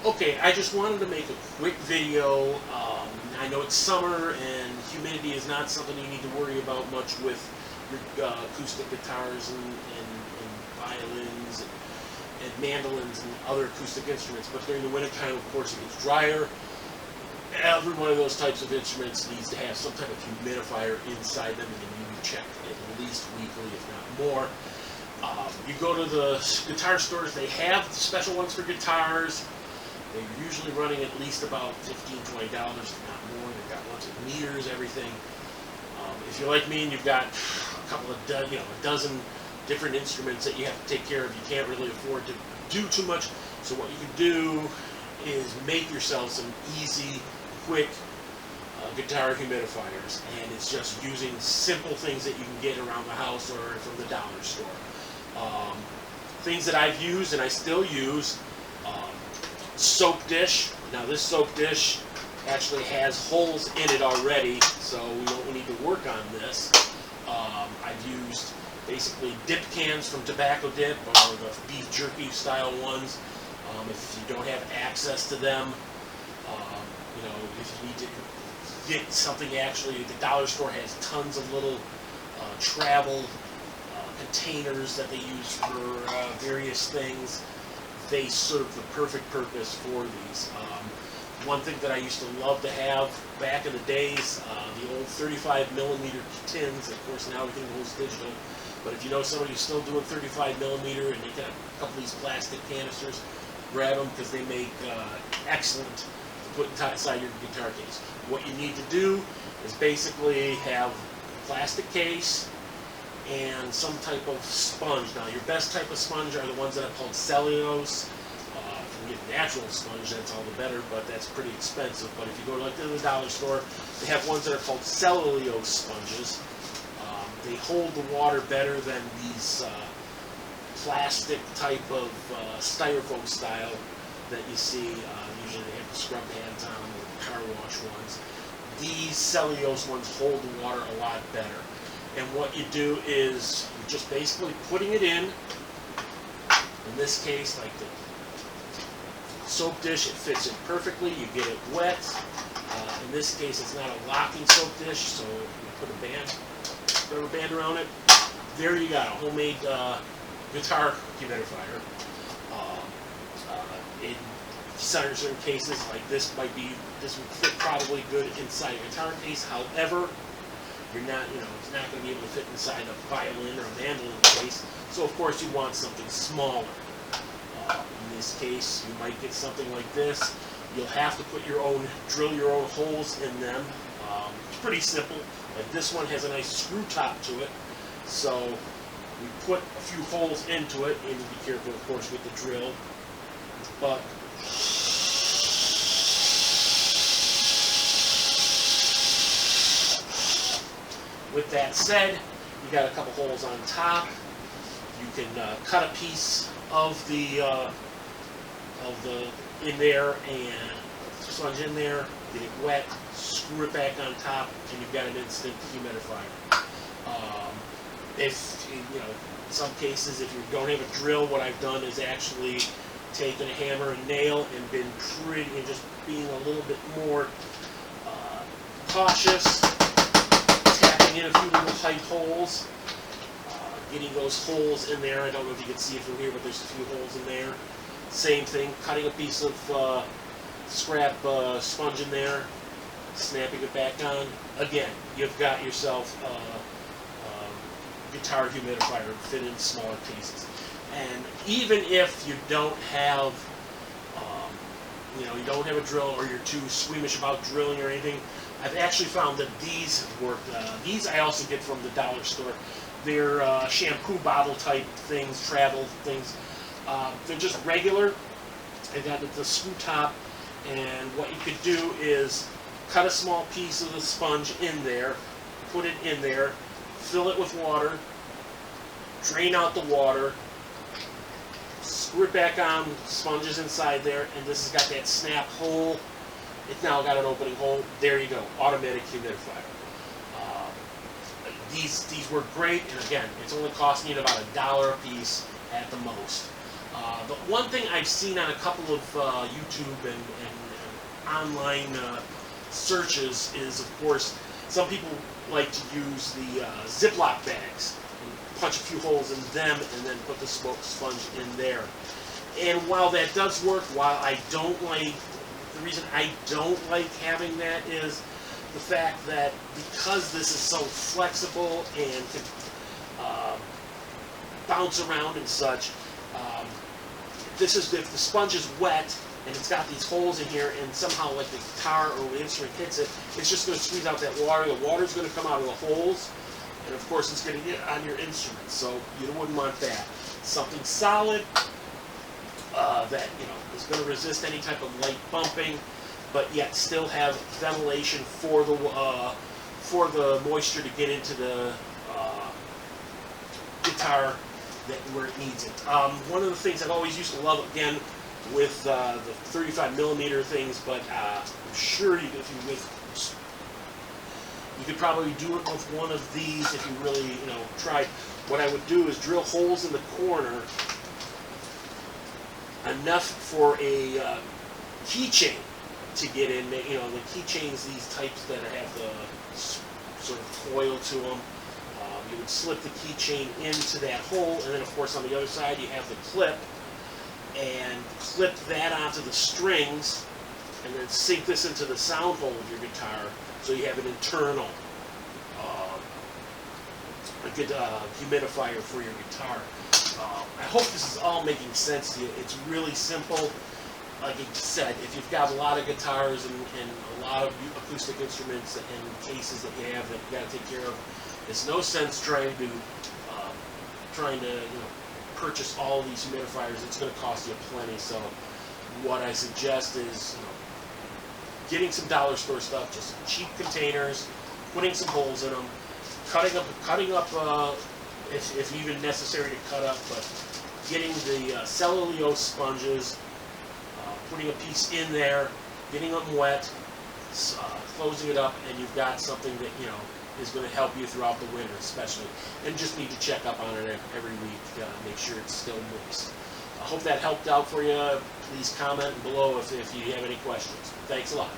Okay, I just wanted to make a quick video. I know it's summer and humidity is not something you need to worry about much with your acoustic guitars and violins and mandolins and other acoustic instruments. But during the wintertime, of course, it gets drier. Every one of those types of instruments needs to have some type of humidifier inside them, and you need to check at least weekly, if not more. You go to the guitar stores, they have special ones for guitars. They're usually running at least about $15, $20, if not more. They've got ones with meters, everything. If you're like me and you've got a couple of a dozen different instruments that you have to take care of, you can't really afford to do too much. So what you can do is make yourself some easy, quick guitar humidifiers, and it's just using simple things that you can get around the house or from the dollar store. Things that I've used and I still use. Soap dish. Now this soap dish actually has holes in it already, so we don't need to work on this. I've used basically dip cans from Tobacco Dip or the beef jerky style ones. If you don't have access to them, if you need to get something, actually the dollar store has tons of little travel containers that they use for various things. They serve the perfect purpose for these. One thing that I used to love to have back in the days, the old 35 millimeter tins. Of course, now everything goes digital. But if you know somebody who's still doing 35 millimeter and they got a couple of these plastic canisters, grab them because they make excellent to put inside your guitar case. What you need to do is basically have a plastic case and some type of sponge. Now, your best type of sponge are the ones that are called cellulose. If you get natural sponge, that's all the better, but that's pretty expensive. But if you go to the dollar store, they have ones that are called cellulose sponges. They hold the water better than these plastic type of styrofoam style that you see. Usually they have the scrub pads on them, or the car wash ones. These cellulose ones hold the water a lot better. And what you do is you're just basically putting it in this case, like the soap dish, it fits in perfectly. You get it wet. In this case, it's not a locking soap dish, so you put a rubber band around it. There you got a homemade guitar humidifier. In certain cases, like this would fit probably good inside a guitar case. However, you're not, it's not going to be able to fit inside a violin or a mandolin case. So of course you want something smaller. In this case, you might get something like this. You'll have to drill your own holes in them. It's pretty simple. Like this one has a nice screw top to it. So we put a few holes into it, and be careful, of course, with the drill. But with that said, you got a couple holes on top. You can cut a piece of the in there and sponge in there, get it wet, screw it back on top, and you've got an instant humidifier. If in some cases, if you don't have a drill, what I've done is actually taken a hammer and nail and just being a little bit more cautious. In a few little tight holes, getting those holes in there. I don't know if you can see it from here, but there's a few holes in there. Same thing, cutting a piece of scrap sponge in there, snapping it back on. Again, you've got yourself a guitar humidifier fit in smaller pieces. And even if you don't have, you don't have a drill, or you're too squeamish about drilling or anything, I've actually found that these work. These I also get from the dollar store. They're shampoo bottle type things, travel things. They're just regular. They've got the screw top, and what you could do is cut a small piece of the sponge in there, put it in there, fill it with water, drain out the water, screw it back on, sponge is inside there, and this has got that snap hole. It's now got an opening hole. There you go, automatic humidifier. These work great, and again, it's only costing you about $1 a piece at the most. The one thing I've seen on a couple of YouTube and online searches is, of course, some people like to use the Ziploc bags and punch a few holes in them and then put the smoke sponge in there. And while that does work, the reason I don't like having that is the fact that because this is so flexible and can bounce around and such, if the sponge is wet and it's got these holes in here and somehow like the guitar or the instrument hits it, it's just going to squeeze out that water. The water's going to come out of the holes, and of course it's going to get on your instrument, so you wouldn't want that. Something solid that is going to resist any type of light bumping, but yet still have ventilation for the moisture to get into the guitar where it needs it. One of the things I've always used to love, again, with the 35mm things, but I'm sure you could probably do it with one of these if you really tried. What I would do is drill holes in the corner enough for a keychain to get in. The keychains, these types that have the sort of coil to them. You would slip the keychain into that hole, and then of course on the other side you have the clip, and clip that onto the strings, and then sink this into the sound hole of your guitar, so you have an internal humidifier for your guitar. I hope this is all making sense to you. It's really simple. Like I said, if you've got a lot of guitars and a lot of acoustic instruments and cases that you have that you got to take care of, it's no sense trying to purchase all these humidifiers. It's going to cost you plenty. So what I suggest is getting some dollar store stuff, just cheap containers, putting some holes in them, cutting up if even necessary to cut up, but getting the cellulose sponges, putting a piece in there, getting them wet, closing it up, and you've got something that is going to help you throughout the winter, especially. And just need to check up on it every week, make sure it's still moist. I hope that helped out for you. Please comment below if you have any questions. Thanks a lot.